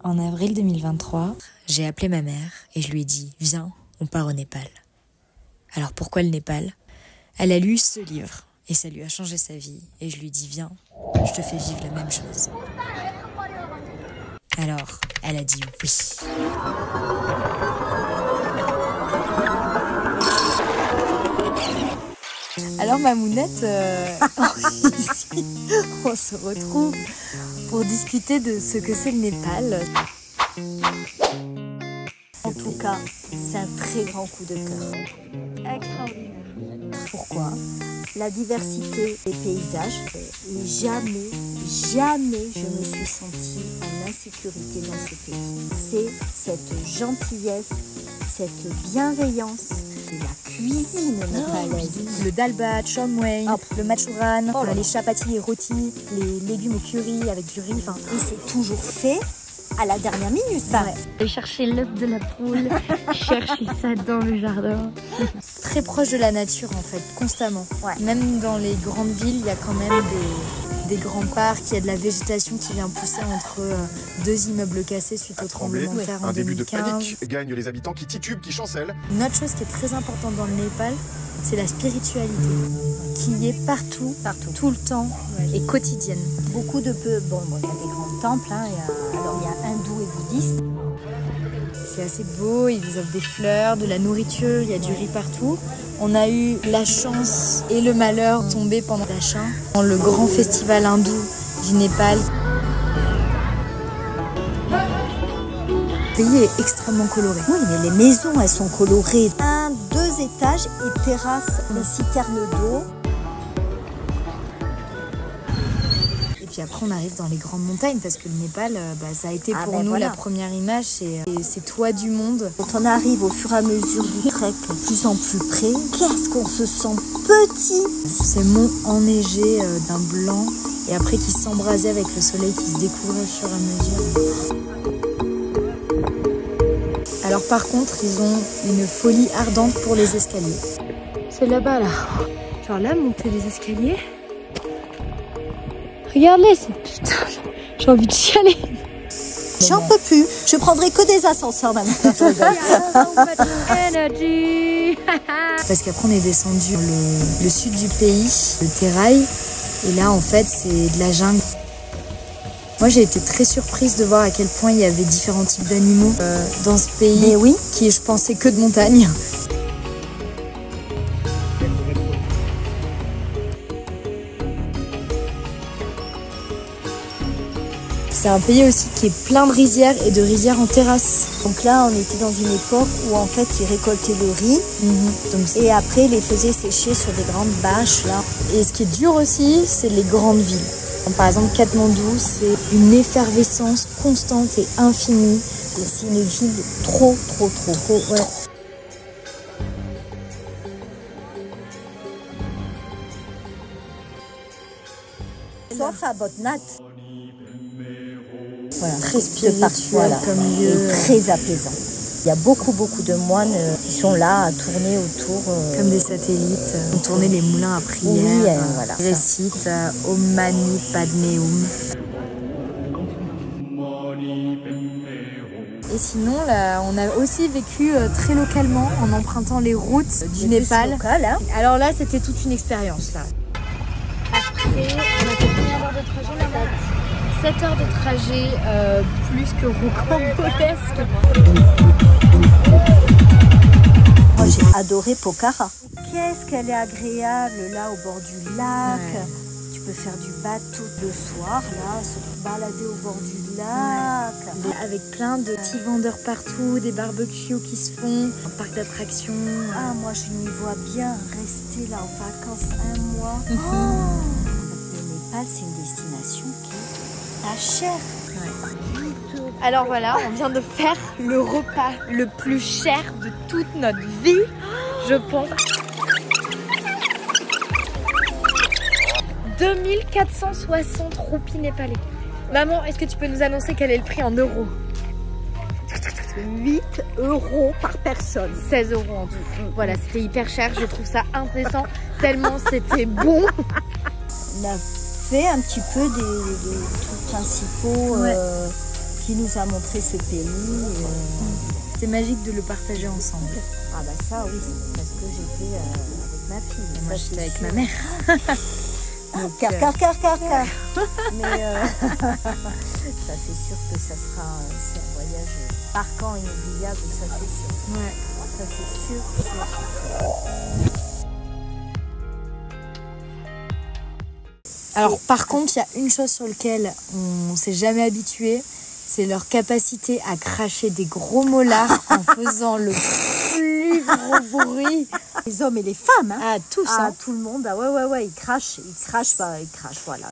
En avril 2023, j'ai appelé ma mère et je lui ai dit « Viens, on part au Népal ». Alors pourquoi le Népal? Elle a lu ce livre et ça lui a changé sa vie. Et je lui ai dit « Viens, je te fais vivre la même chose ». Alors, elle a dit oui. Alors Mamounette, on se retrouve pour discuter de ce que c'est le Népal. En tout cas, c'est un très grand coup de cœur. Extraordinaire. Pourquoi? La diversité des paysages. Et jamais je me suis sentie en insécurité dans ce pays. C'est cette gentillesse, cette bienveillance, et la cuisine népalaise. Le dalbat, chom wei, le machuran, les chapati et rôtis, les légumes au curry avec du riz. Et c'est toujours fait à la dernière minute. De chercher l'œuf de la poule, chercher ça dans le jardin. Très proche de la nature en fait, constamment. Ouais. Même dans les grandes villes, il y a quand même des grands parcs, il y a de la végétation qui vient pousser entre deux immeubles cassés suite au tremblement de terre en 2015. Un début de panique gagne les habitants qui titubent, qui chancellent. Une autre chose qui est très importante dans le Népal, c'est la spiritualité, qui est partout, tout le temps et quotidienne. Beaucoup de peu. Bon, il y a des grands temples, hein, alors il y a hindou et bouddhiste. C'est assez beau, ils vous offrent des fleurs, de la nourriture, il y a du riz partout. On a eu la chance et le malheur de tomber pendant Dachin, dans le grand festival hindou du Népal. Le pays est extrêmement coloré. Oui, mais les maisons, elles sont colorées. 1, 2 étages et terrasse, les citernes d'eau. Et puis après, on arrive dans les grandes montagnes parce que le Népal, ça a été pour nous la première image. C'est toit du monde. Quand on arrive au fur et à mesure du trek de plus en plus près, qu'est-ce qu'on se sent petit! Ces monts enneigés d'un blanc et après qui s'embrasaient avec le soleil qui se découvrait au fur et à mesure. Alors par contre, ils ont une folie ardente pour les escaliers. C'est là-bas, là. Genre là, monter les escaliers. Regarde-les, putain, j'ai envie de chialer. J'en peux plus, je prendrai que des ascenseurs maintenant. Parce qu'après on est descendu dans le sud du pays, le Terai, et là en fait c'est de la jungle. Moi j'ai été très surprise de voir à quel point il y avait différents types d'animaux dans ce pays. Mais oui. Qui je pensais que de montagne. C'est un pays aussi qui est plein de rizières et de rizières en terrasse. Donc là, on était dans une époque où en fait, ils récoltaient le riz et après, ils les faisaient sécher sur des grandes bâches là. Et ce qui est dur aussi, c'est les grandes villes. Donc, par exemple, Katmandou, c'est une effervescence constante et infinie. C'est une ville trop. Ouais. Sauf à Botnat. Voilà, très spirituel comme lieu. Et très apaisant. Il y a beaucoup de moines qui sont là à tourner autour. Comme des satellites, tourner les moulins à prière. Oui, voilà. Ils récitent Om Mani Padme Hum. Et sinon, là, on a aussi vécu très localement en empruntant les routes du Népal. Local, hein. Alors là, c'était toute une expérience là. Après, on a fait combien d'heures de trajet là-bas? 7 heures de trajet, plus que rocambolesque. Moi j'ai adoré Pokhara. Qu'est-ce qu'elle est agréable là au bord du lac. Ouais. Tu peux faire du bateau le soir là, se balader au bord du lac. Ouais. Avec plein de petits vendeurs partout, des barbecues qui se font, un parc d'attractions. Ah moi je m'y vois bien rester là en vacances 1 mois. Le Népal c'est une destination qui est pas chère. Ouais. Alors voilà, on vient de faire le repas le plus cher de toute notre vie, je pense. 2460 roupies népalais. Maman, est-ce que tu peux nous annoncer quel est le prix en euros? 8 € par personne. 16 € en tout. Voilà, c'était hyper cher, je trouve ça indécent, tellement c'était bon. On a fait un petit peu des trucs principaux. Ouais. qui nous a montré ce pays. C'était magique de le partager ensemble. Ah bah ça oui, c'est parce que j'étais avec ma fille. Et moi j'étais avec sûr. ma mère. Donc, car. Mais ça c'est sûr que ça sera c'est un voyage marquant, inoubliable, ça c'est sûr. Ouais. Ça c'est sûr. Alors par contre, il y a une chose sur laquelle on s'est jamais habitué, c'est leur capacité à cracher des gros molars en faisant le plus gros bruit. Les hommes et les femmes, hein. Ah, tous, Ah, hein. tout le monde, ah ouais, ils crachent, voilà.